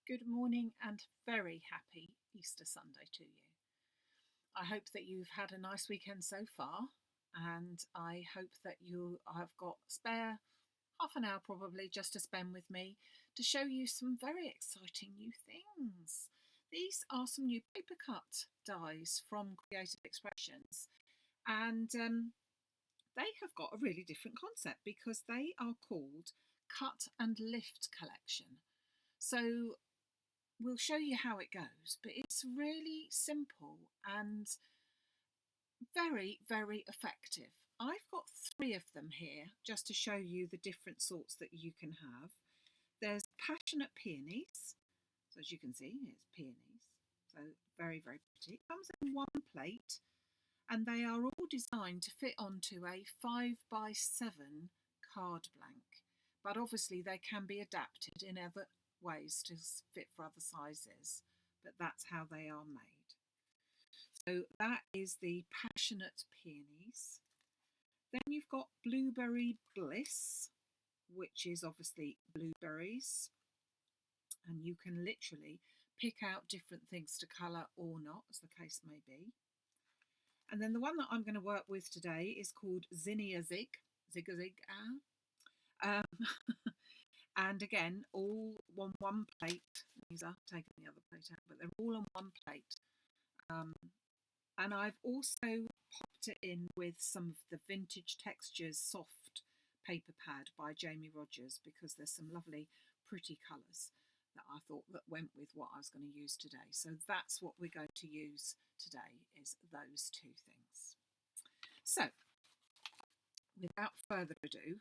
Good morning and very happy Easter Sunday to you. I hope that you've had a nice weekend so far, and I hope that you have got spare half an hour probably just to spend with me to show you some very exciting new things. These are some new paper cut dies from Creative Expressions, and they have got a really different concept because they are called Cut and Lift Collection. So we'll show you how it goes, but it's really simple and very, very effective. I've got three of them here just to show you the different sorts that you can have. There's Passionate Peonies, so as you can see, it's peonies, so very, very pretty. It comes in one plate, and they are all designed to fit onto a 5x7 card blank, but obviously they can be adapted in other ways to fit for other sizes, but that's how they are made. So that is the Passionate Peonies. Then you've got Blueberry Bliss, which is obviously blueberries, and you can literally pick out different things to colour or not, as the case may be. And then the one that I'm going to work with today is called Zinnia Zig, and again, all on one plate. These are taking the other plate out, but they're all on one plate. And I've also popped it in with some of the Vintage Textures soft paper pad by Jamie Rogers because there's some lovely pretty colours that I thought that went with what I was going to use today. So that's what we're going to use today, is those two things. So without further ado,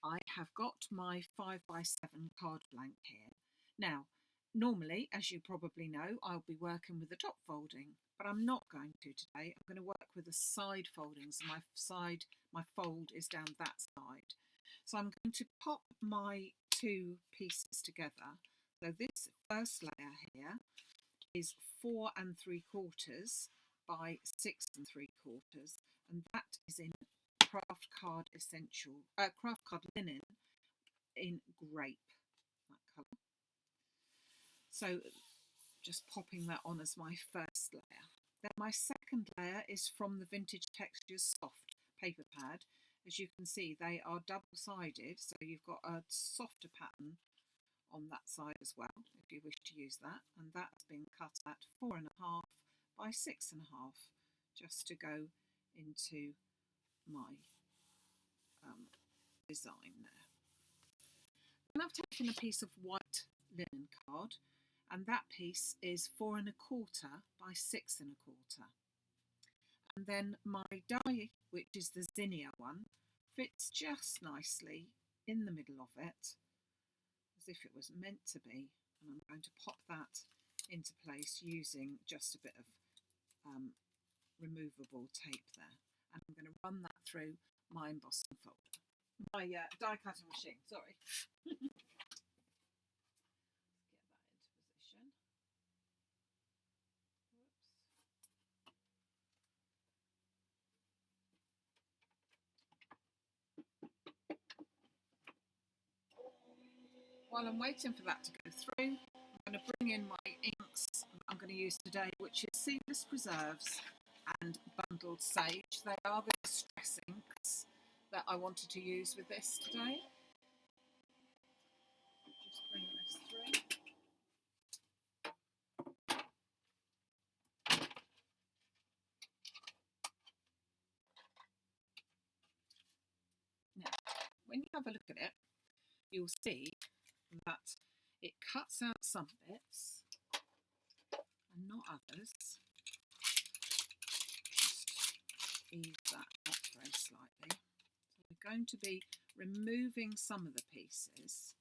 I have got my 5x7 card blank here. Now, normally, as you probably know, I'll be working with the top folding, but I'm not going to today. I'm going to work with the side folding, so my fold is down that side. So I'm going to pop my two pieces together. So this first layer here is 4 3/4 by 6 3/4, and that is in Craft Card Linen in grape, that colour. So just popping that on as my first layer. Then my second layer is from the Vintage Textures soft paper pad. As you can see, they are double-sided, so you've got a softer pattern on that side as well, if you wish to use that. And that's been cut at 4.5 by 6.5, just to go into my design there. And I've taken a piece of white linen card, and that piece is 4 1/4 by 6 1/4. And then my die, which is the zinnia one, fits just nicely in the middle of it, as if it was meant to be. And I'm going to pop that into place using just a bit of removable tape there. And I'm going to run that through my embossing folder. My die cutting machine, sorry. Get that into position. While I'm waiting for that to go through, I'm going to bring in my inks I'm going to use today, which is Seedless Preserves and Bundled Sage. They are the distress inks that I wanted to use with this today. Just bring this through. Now, when you have a look at it, you'll see that it cuts out some bits and not others. Just ease that up very slightly. So we're going to be removing some of the pieces,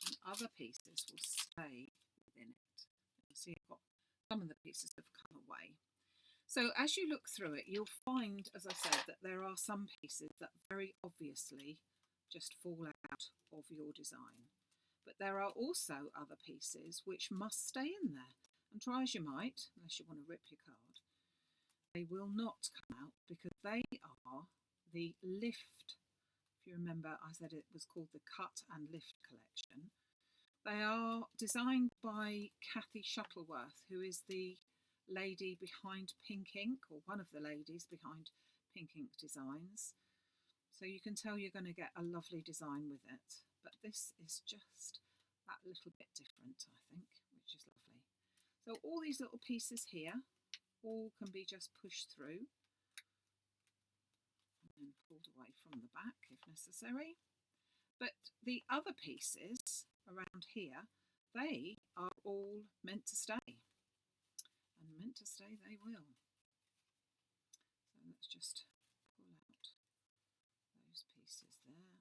and other pieces will stay within it. You'll see I've got some of the pieces have come away. So as you look through it, you'll find, as I said, that there are some pieces that very obviously just fall out of your design. But there are also other pieces which must stay in there. And try as you might, unless you want to rip your card, they will not come out because they are the lift. If you remember, I said it was called the Cut and Lift collection. They are designed by Kathy Shuttleworth, who is the lady behind Pink Ink, or one of the ladies behind Pink Ink Designs. So you can tell you're going to get a lovely design with it. But this is just that little bit different, I think, which is lovely. So all these little pieces here all can be just pushed through and then pulled away from the back if necessary. But the other pieces around here, they are all meant to stay. And meant to stay they will. So let's just pull out those pieces there.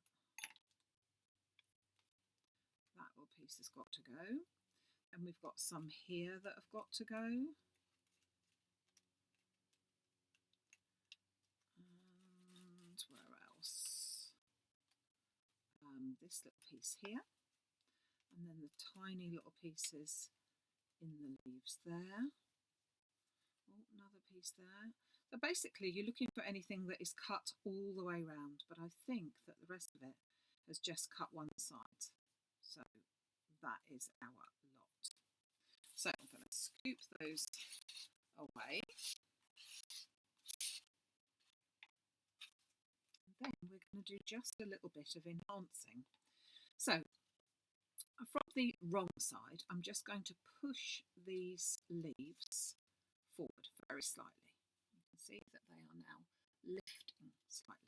That little piece has got to go. And we've got some here that have got to go. And where else? This little piece here. And then the tiny little pieces in the leaves there. Oh, another piece there. So basically you're looking for anything that is cut all the way round, but I think that the rest of it has just cut one side. So that is our lot. So I'm going to scoop those away. And then we're going to do just a little bit of enhancing. So from the wrong side, I'm just going to push these leaves forward very slightly. You can see that they are now lifting slightly.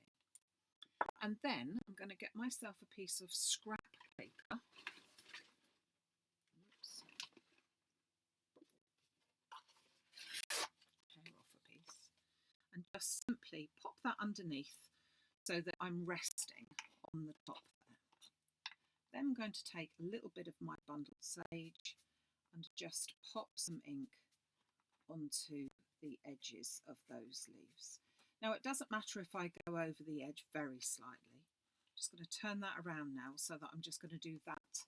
And then I'm going to get myself a piece of scrap paper. Oops. Tear off a piece. And just simply pop that underneath so that I'm resting on the top there. Then I'm going to take a little bit of my bundled sage and just pop some ink onto the edges of those leaves. Now it doesn't matter if I go over the edge very slightly. I'm just going to turn that around now so that I'm just going to do that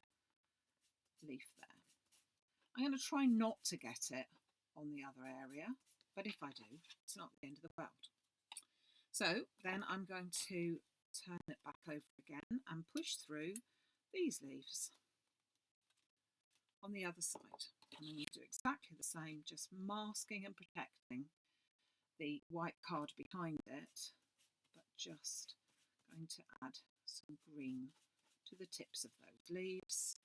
leaf there. I'm going to try not to get it on the other area, but if I do, it's not the end of the world. So then I'm going to turn it back over again and push through these leaves on the other side. And I'm going to do exactly the same, just masking and protecting the white card behind it, but just going to add some green to the tips of those leaves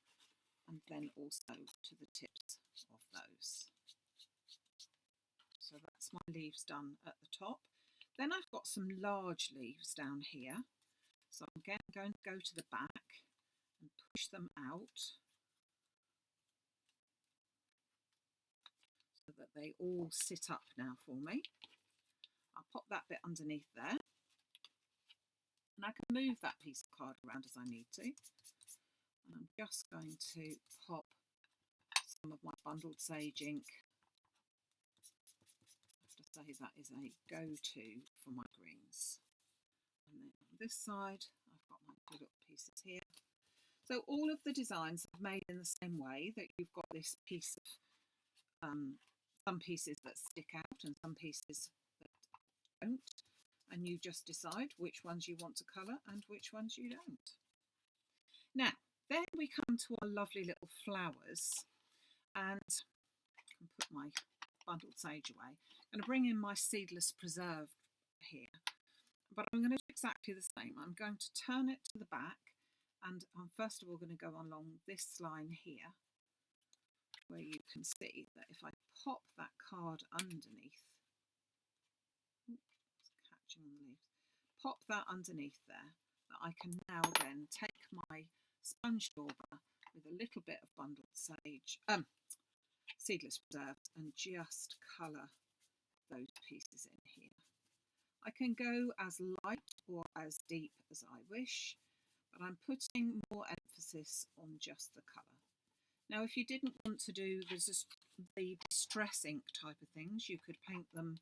and then also to the tips of those. So that's my leaves done at the top. Then I've got some large leaves down here. So I'm again going to go to the back and push them out so that they all sit up now for me. I'll pop that bit underneath there. And I can move that piece of card around as I need to. And I'm just going to pop some of my bundled sage ink. I have to say that is a go-to for my greens. And then on this side, I've got my two little pieces here. So all of the designs I've made in the same way, that you've got this piece of, some pieces that stick out and some pieces that don't. And you just decide which ones you want to colour and which ones you don't. Now, then we come to our lovely little flowers, and I can put my bundled sage away. I'm going to bring in my seedless preserve here, but I'm going to do exactly the same. I'm going to turn it to the back, and I'm first of all going to go along this line here, where you can see that if I pop that card underneath, it's catching on the leaves, pop that underneath there, that I can now then take my sponge dauber with a little bit of bundled sage, seedless preserves, and just colour those pieces in here. I can go as light or as deep as I wish, but I'm putting more emphasis on just the colour. Now, if you didn't want to do the distress ink type of things, you could paint them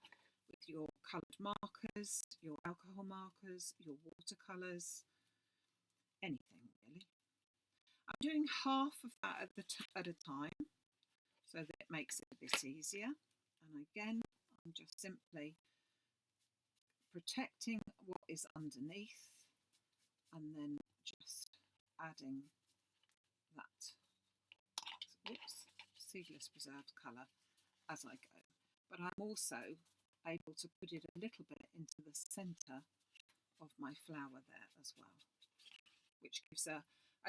with your coloured markers, your alcohol markers, your watercolours, anything really. I'm doing half of that at a time so that it makes it a bit easier. And again, I'm just simply protecting what is underneath and then just adding that Seedless Preserved colour as I go. But I'm also able to put it a little bit into the centre of my flower there as well, which gives a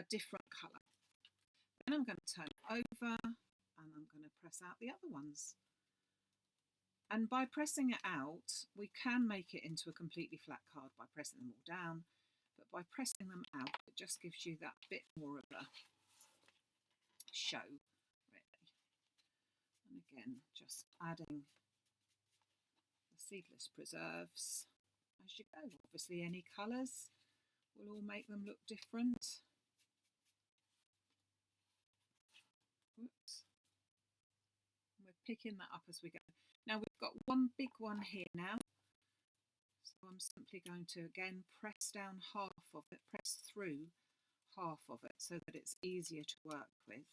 different colour. Then I'm going to turn it over and I'm going to press out the other ones. And by pressing it out, we can make it into a completely flat card by pressing them all down. But by pressing them out, it just gives you that bit more of a show, really. And again, just adding the Seedless Preserves as you go. Obviously, any colours will all make them look different. Whoops. We're picking that up as we go. Now we've got one big one here now. So I'm simply going to again press down half of it, press through half of it so that it's easier to work with.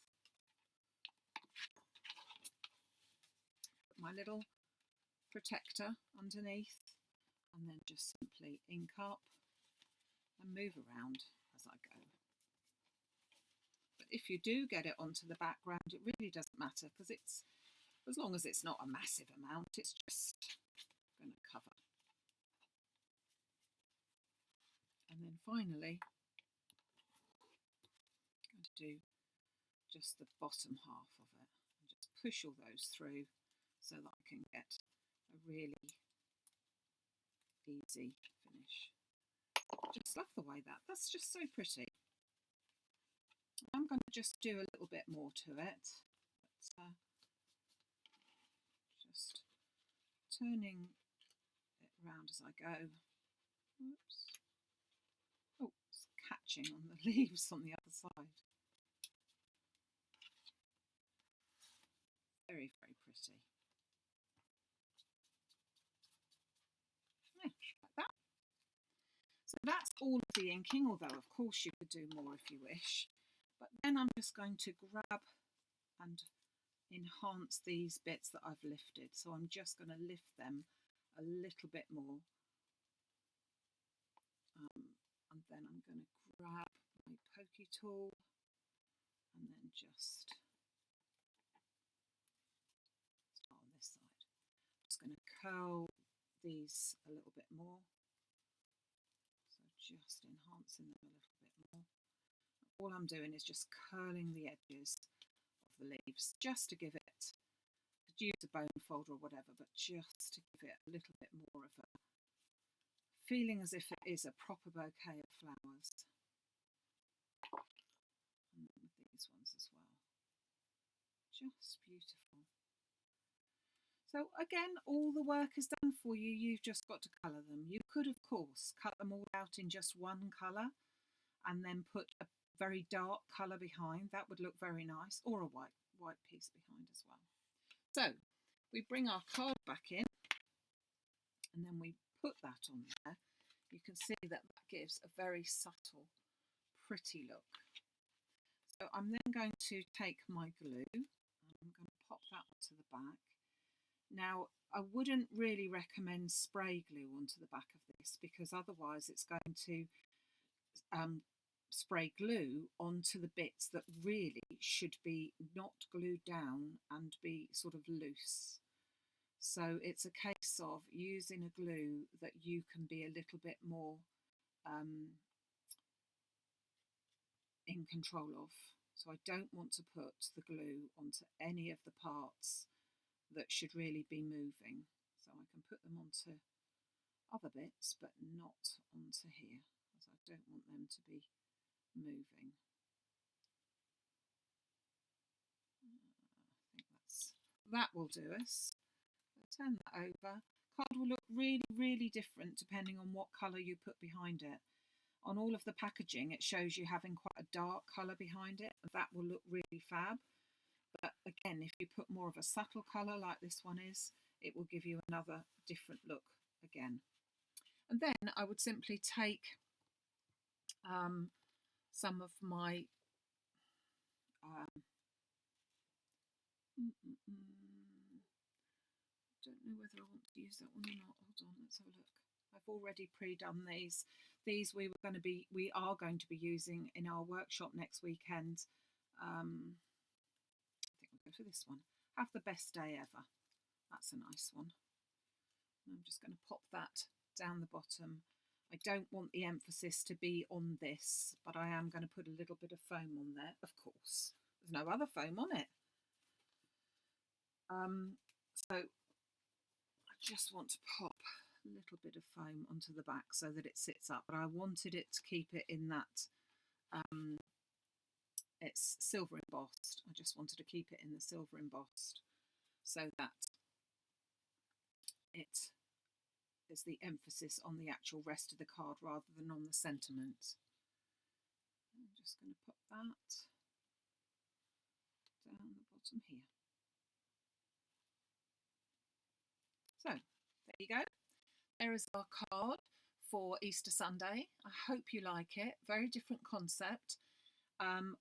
Put my little protector underneath and then just simply ink up and move around as I go. But if you do get it onto the background, it really doesn't matter because it's, as long as it's not a massive amount, it's just going to cover. And then finally, I'm going to do just the bottom half of it and just push all those through so that I can get a really easy finish. Just love the way that's just so pretty. I'm going to just do a little bit more to it, but just turning it round as I go. Oops. Oh, it's catching on the leaves on the other side. Very, very pretty. Yeah, like that. So that's all of the inking, although of course you could do more if you wish. But then I'm just going to grab and enhance these bits that I've lifted. So I'm just going to lift them a little bit more. And then I'm going to grab my pokey tool and then just start on this side. I'm just going to curl these a little bit more. So just enhancing them a little bit more. All I'm doing is just curling the edges of the leaves just to give it, use a bone folder or whatever, but just to give it a little bit more of a feeling as if it is a proper bouquet of flowers. And then with these ones as well. Just beautiful. So again, all the work is done for you. You've just got to colour them. You could, of course, cut them all out in just one colour and then put a very dark colour behind. That would look very nice, or a white piece behind as well. So we bring our card back in and then we put that on there. You can see that gives a very subtle, pretty look. So I'm then going to take my glue and I'm going to pop that onto the back. Now, I wouldn't really recommend spray glue onto the back of this because otherwise it's going to spray glue onto the bits that really should be not glued down and be sort of loose. So it's a case of using a glue that you can be a little bit more in control of. So I don't want to put the glue onto any of the parts that should really be moving. So I can put them onto other bits, but not onto here, as I don't want them to be moving. I think that will do us. I'll turn that over. Card will look really, really different depending on what colour you put behind it. On all of the packaging, it shows you having quite a dark colour behind it. That will look really fab. But again, if you put more of a subtle colour like this one is, it will give you another different look again. And then I would simply take some of my don't know whether I want to use that one or not. Hold on, let's have a look. I've already pre-done these. These we are going to be using in our workshop next weekend. go for this one. Have the best day ever. That's a nice one. I'm just going to pop that down the bottom. I don't want the emphasis to be on this, but I am going to put a little bit of foam on there, of course. There's no other foam on it. So I just want to pop a little bit of foam onto the back so that it sits up, but I wanted it to keep it in that, it's silver embossed. I just wanted to keep it in the silver embossed so that it is the emphasis on the actual rest of the card rather than on the sentiment. I'm just going to put that down the bottom here. So there you go. There is our card for Easter Sunday. I hope you like it. Very different concept.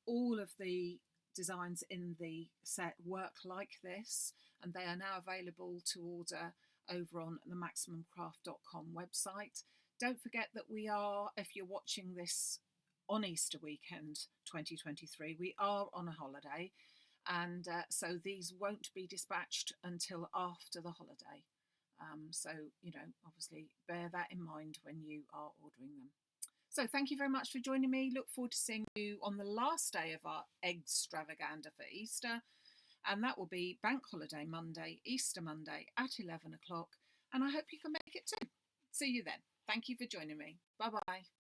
All of the designs in the set work like this, and they are now available to order over on the maximumcraft.com website. Don't forget that we are, if you're watching this on Easter weekend 2023, we are on a holiday, and so these won't be dispatched until after the holiday. So, you know, obviously bear that in mind when you are ordering them. So thank you very much for joining me. Look forward to seeing you on the last day of our extravaganza for Easter. And that will be Bank Holiday Monday, Easter Monday at 11 o'clock. And I hope you can make it too. See you then. Thank you for joining me. Bye-bye.